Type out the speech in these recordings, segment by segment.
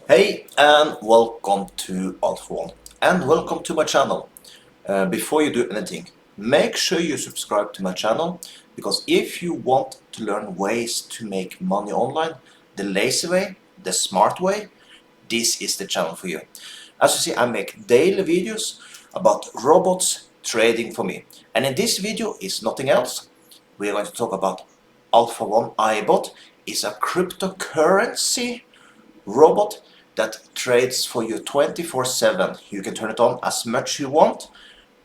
Hey and welcome to Alpha One and welcome to my channel. Before you do anything, make sure you subscribe to my channel, because if you want to learn ways to make money online the lazy way, the smart way, this is the channel for you. As you see, I make daily videos about robots trading for me, and in this video is nothing else. We are going to talk about Alpha One iBot. Is a cryptocurrency robot that trades for you 24/7. You can turn it on as much you want,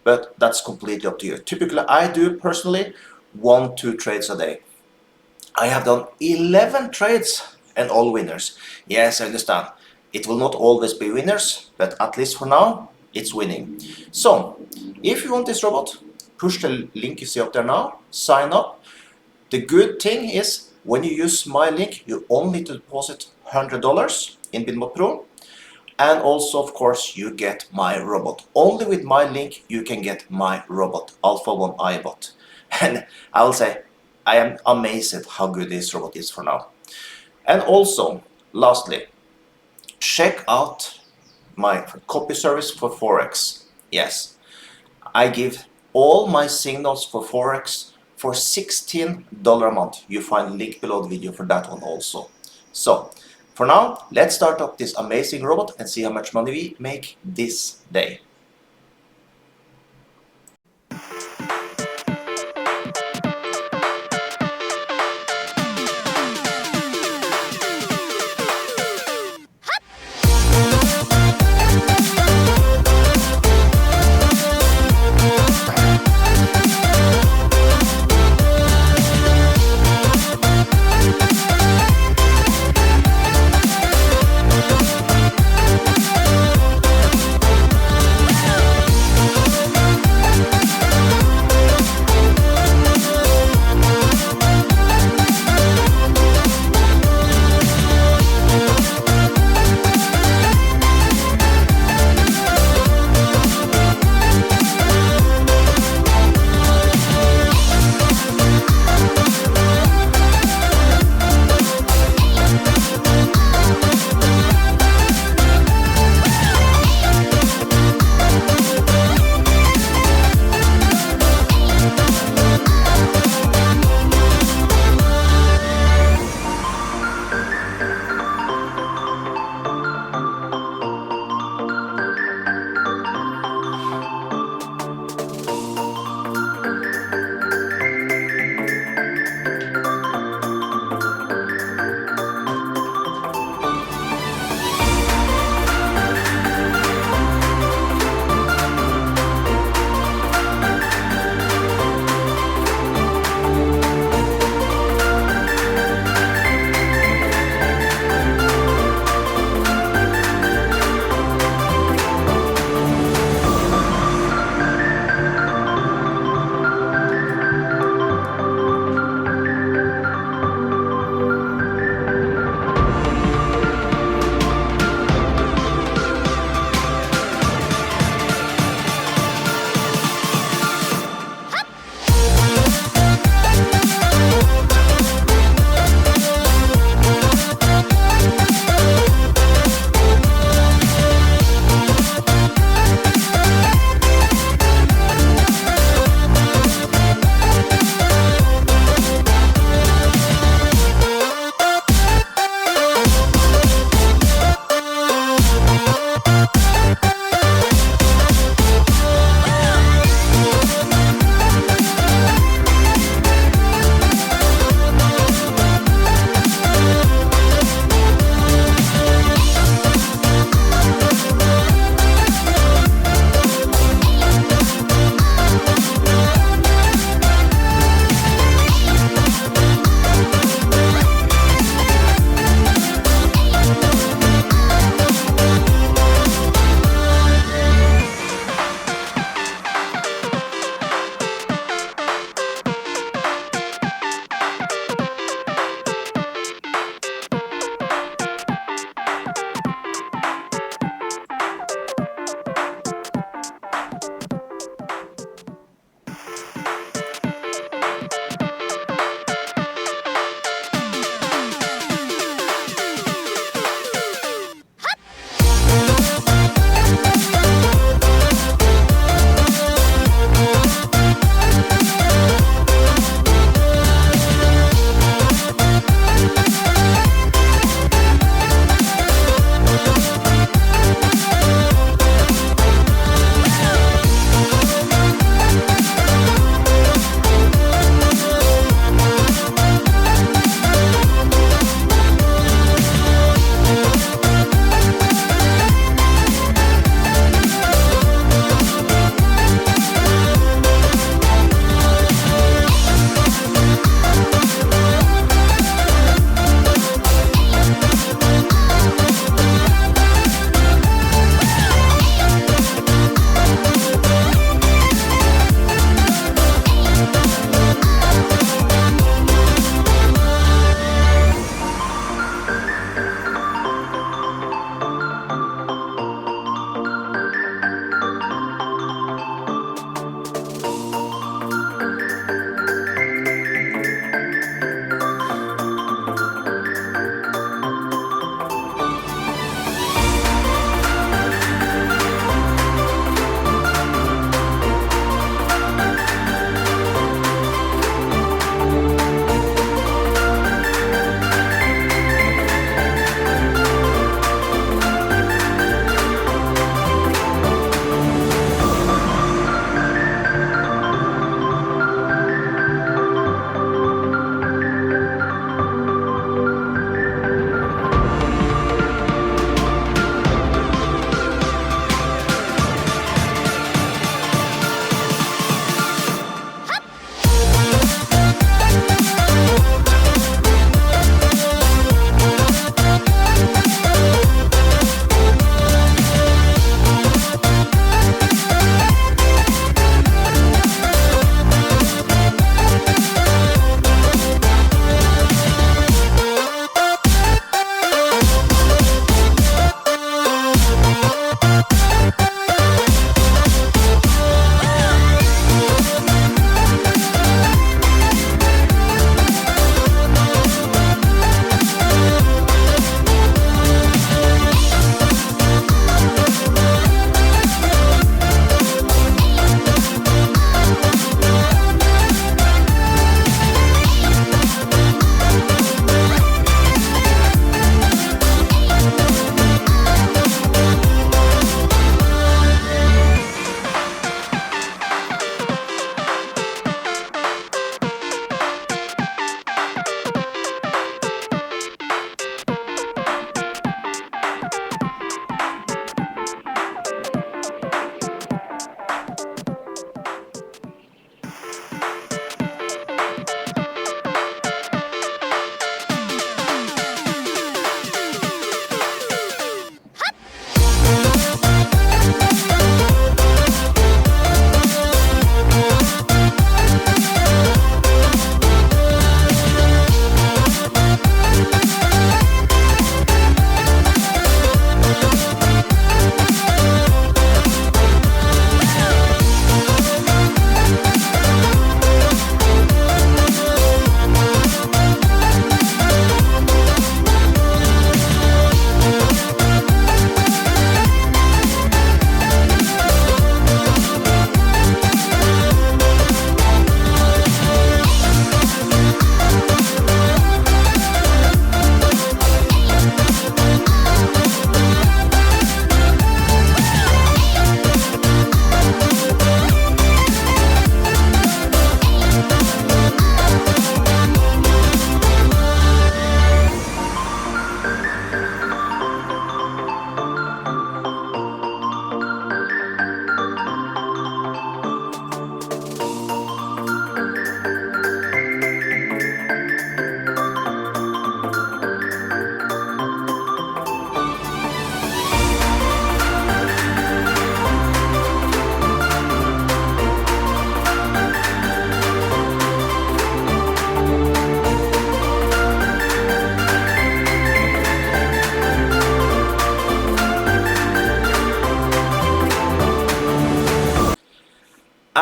but that's completely up to you. Typically, I do personally 1-2 trades a day. I have done 11 trades and all winners. Yes, I understand. It will not always be winners, but at least for now, it's winning. So, if you want this robot, push the link you see up there now, sign up. The good thing is, when you use my link, you only need to deposit $100 in Binbot Pro, and also of course you get my robot. Only with my link you can get my robot, Alpha One iBot. And I will say, I am amazed at how good this robot is for now. And also, lastly, check out my copy service for Forex. Yes, I give all my signals for Forex for $16 a month. You find a link below the video for that one also. So, for now, let's start up this amazing robot and see how much money we make this day.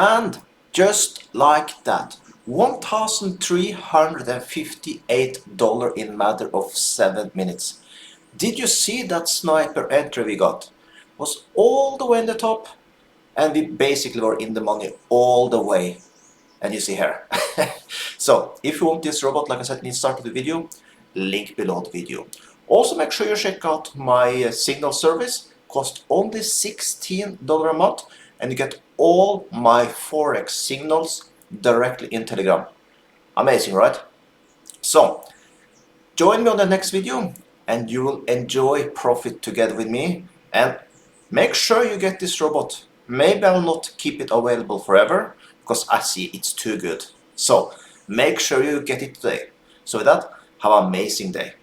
And just like that, $1,358 in matter of 7 minutes. Did you see that sniper entry we got? Was all the way in the top, and we basically were in the money all the way. And you see here. So if you want this robot, like I said in the start of the video, link below the video. Also make sure you check out my signal service. Cost only $16 a month, and you get all my Forex signals directly in Telegram. Amazing, right? So join me on the next video and you will enjoy profit together with me. And make sure you get this robot. Maybe I will not keep it available forever because I see it's too good. So make sure you get it today. So with that, have an amazing day.